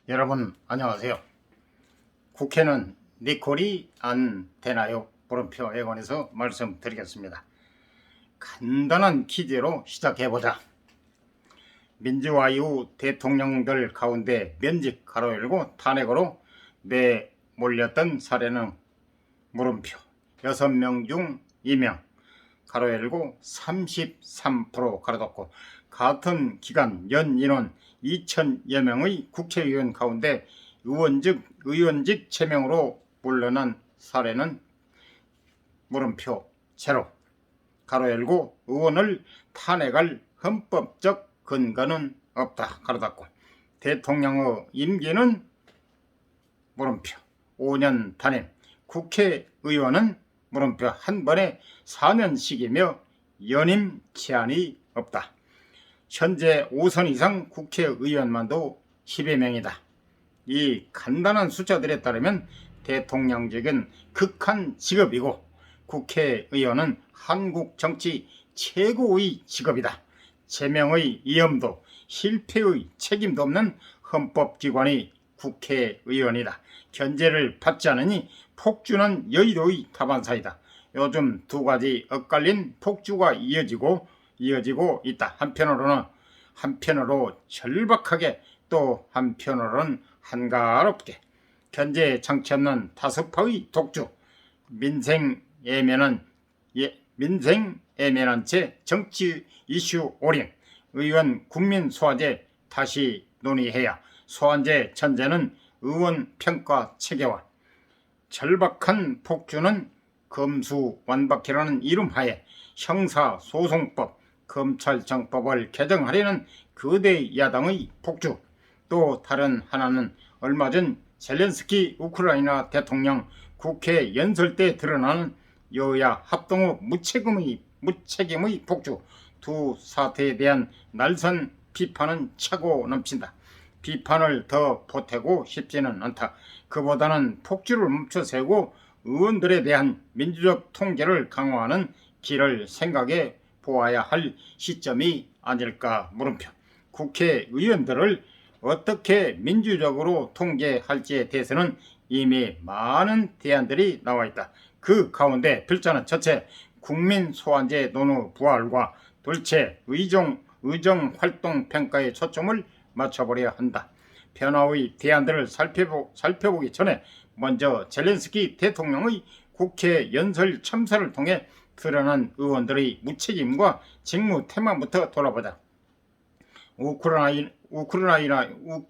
여러분 안녕하세요. 국회는 니콜이 안 되나요? 물음표에 관해서 말씀드리겠습니다. 간단한 퀴즈로 시작해보자. 민주화 이후 대통령들 가운데 면직 가로 열고 탄핵으로 내몰렸던 사례는 물음표 6명 중 2명 가로 열고 33% 가로 닫고 같은 기간 연 인원 2,000여 명의 국회의원 가운데 의원직 제명으로 물러난 사례는 물음표 제로 가로 열고 의원을 탄핵할 헌법적 근거는 없다 가로 닫고 대통령의 임기는 물음표 5년 단임 국회의원은 물음표 한 번에 4년씩이며 연임 제한이 없다. 현재 5선 이상 국회의원만도 10여 명이다. 이 간단한 숫자들에 따르면 대통령직은 극한 직업이고 국회의원은 한국 정치 최고의 직업이다. 제명의 위험도 실패의 책임도 없는 헌법기관이 국회의원이다. 견제를 받지 않으니 폭주는 여의도의 다반사이다. 요즘 두 가지 엇갈린 폭주가 이어지고 있다. 한편으로 절박하게 또 한편으로는 한가롭게 견제 장치 없는 다수파의 독주 민생 예민한 채 정치 이슈 오링 의원 국민 소환제 다시 논의해야 소환제 전제는 의원 평가 체계와 절박한 폭주는 검수완박이라는 이름하에 형사소송법 검찰청법을 개정하려는 거대 야당의 폭주 또 다른 하나는 얼마 전 젤렌스키 우크라이나 대통령 국회 연설 때 드러나는 여야 합동 후 무책임의 폭주 두 사태에 대한 날선 비판은 차고 넘친다. 비판을 더 보태고 싶지는 않다. 그보다는 폭주를 멈춰세우고 의원들에 대한 민주적 통제를 강화하는 길을 생각해 보아야 할 시점이 아닐까 물음표. 국회의원들을 어떻게 민주적으로 통제할지에 대해서는 이미 많은 대안들이 나와 있다. 그 가운데 필자는 첫째, 국민 소환제 논의 부활과 둘째, 의정활동 평가에 초점을 맞춰버려야 한다. 변화의 대안들을 살펴보기 전에 먼저 젤렌스키 대통령의 국회 연설 참사를 통해 드러난 의원들의 무책임과 직무 태만부터 돌아보자.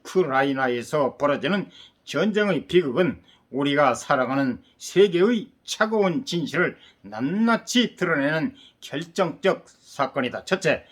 우크라이나에서 벌어지는 전쟁의 비극은 우리가 살아가는 세계의 차가운 진실을 낱낱이 드러내는 결정적 사건이다. 첫째,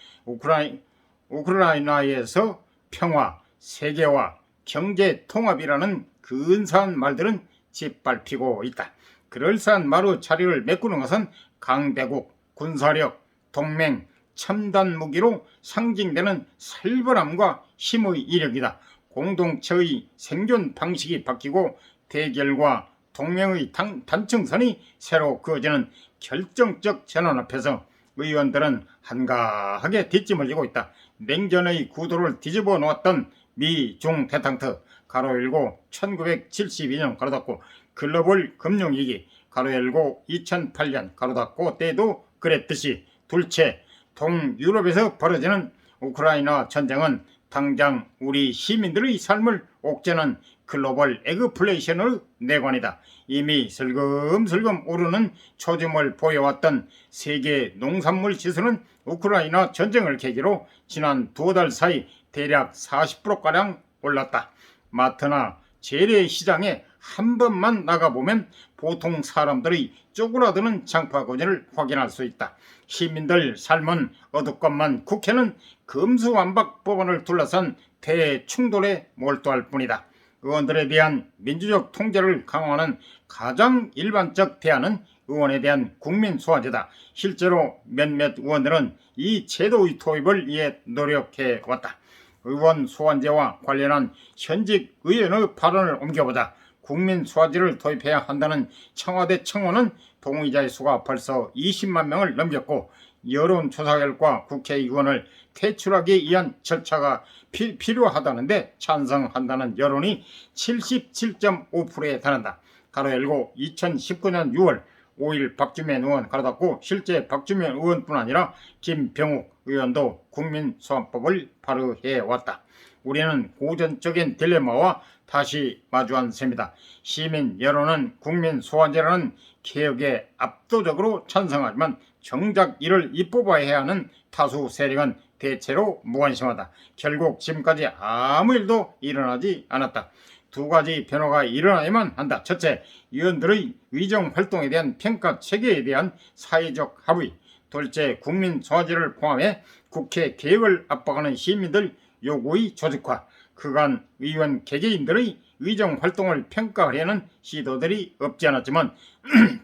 우크라이나에서 평화, 세계화, 경제 통합이라는 근사한 말들은 짓밟히고 있다. 그럴싸한 마루 자리를 메꾸는 것은 강대국, 군사력, 동맹, 첨단 무기로 상징되는 살벌함과 힘의 이력이다. 공동체의 생존 방식이 바뀌고 대결과 동맹의 단층선이 새로 그어지는 결정적 전환 앞에서 의원들은 한가하게 뒷짐을 지고 있다. 냉전의 구도를 뒤집어 놓았던 미중 대탕트 가로 열고 1972년 가로 닫고 글로벌 금융위기 가로 열고 2008년 가로 닫고 때도 그랬듯이 둘째, 동유럽에서 벌어지는 우크라이나 전쟁은 당장 우리 시민들의 삶을 옥죄는 글로벌 에그플레이션의 내관이다. 이미 슬금슬금 오르는 초점을 보여왔던 세계 농산물 지수는 우크라이나 전쟁을 계기로 지난 2달 사이 대략 40%가량 올랐다. 마트나 재래시장에 한 번만 나가보면 보통 사람들의 쪼그라드는 장바구니를 확인할 수 있다. 시민들 삶은 어둡건만 국회는 검수완박 법안을 둘러싼 대충돌에 몰두할 뿐이다. 의원들에 대한 민주적 통제를 강화하는 가장 일반적 대안은 의원에 대한 국민 소환제다. 실제로 몇몇 의원들은 이 제도의 도입을 위해 노력해 왔다. 의원 소환제와 관련한 현직 의원의 발언을 옮겨보자. 국민 소환제를 도입해야 한다는 청와대 청원은 동의자의 수가 벌써 20만 명을 넘겼고 여론조사 결과 국회의원을 퇴출하기 위한 절차가 필요하다는데 찬성한다는 여론이 77.5%에 달한다. 가로 열고 2019년 6월 5일 박주면 의원 가로 닫고 실제 박주면 의원뿐 아니라 김병욱 의원도 국민소환법을 발의해왔다. 우리는 고전적인 딜레마와 다시 마주한 셈이다. 시민 여론은 국민소환제라는 개혁에 압도적으로 찬성하지만 정작 이를 입법화해야 하는 다수 세력은 대체로 무관심하다. 결국 지금까지 아무 일도 일어나지 않았다. 두 가지 변화가 일어나야만 한다. 첫째, 의원들의 의정활동에 대한 평가 체계에 대한 사회적 합의. 둘째, 국민소환제를 포함해 국회 개혁을 압박하는 시민들 요구의 조직화. 그간 의원 개개인들의 의정활동을 평가하려는 시도들이 없지 않았지만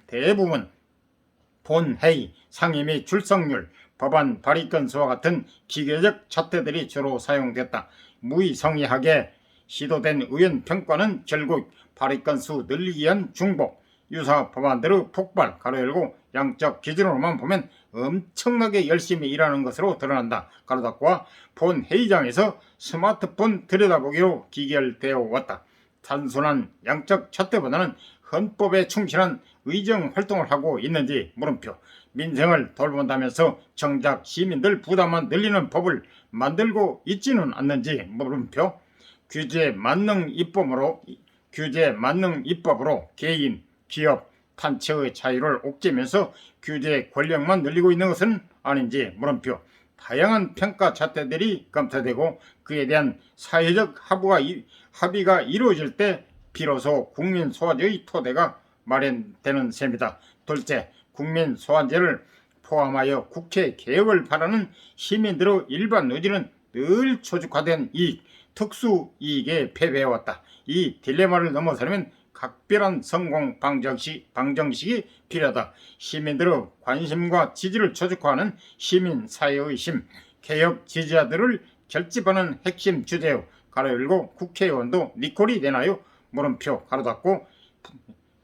대부분 본회의, 상임위 출석률, 법안 발의 건수와 같은 기계적 잣대들이 주로 사용됐다. 무의성의하게 시도된 의원 평가는 결국 발의 건수 늘리기 위한 중복, 유사 법안들의 폭발, 가로 열고 양적 기준으로만 보면 엄청나게 열심히 일하는 것으로 드러난다. 가로 닫고 본회의장에서 스마트폰 들여다보기로 기결되어 왔다. 단순한 양적 잣대보다는 헌법에 충실한 의정 활동을 하고 있는지 물음표. 민생을 돌본다면서 정작 시민들 부담만 늘리는 법을 만들고 있지는 않는지 물음표. 규제 만능 입법으로 개인, 기업, 단체의 자유를 옥죄면서 규제 권력만 늘리고 있는 것은 아닌지 물음표. 다양한 평가 잣대들이 검토되고 그에 대한 사회적 합의가 이루어질 때 비로소 국민소환제의 토대가 마련되는 셈이다. 둘째, 국민소환제를 포함하여 국회 개혁을 바라는 시민들의 일반 의지는 늘 조직화된 이익, 특수이익에 패배해왔다. 이 딜레마를 넘어서려면 각별한 성공 방정식이 필요하다. 시민들의 관심과 지지를 조직화하는 시민사회의 심, 개혁 지지자들을 결집하는 핵심 주제요. 가로 열고 국회의원도 니콜이 되나요? 물음표 가로 닫고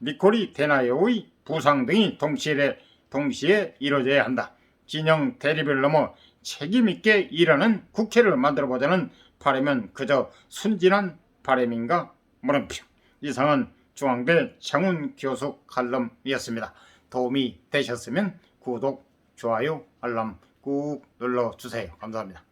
니콜이 되나요의 부상 등이 동시에 이루어져야 한다. 진영 대립을 넘어 책임있게 일하는 국회를 만들어보자는 바람은 그저 순진한 바람인가? 물음표. 이상은 중앙대 장훈 교수 칼럼이었습니다. 도움이 되셨으면 구독, 좋아요, 알람 꾹 눌러주세요. 감사합니다.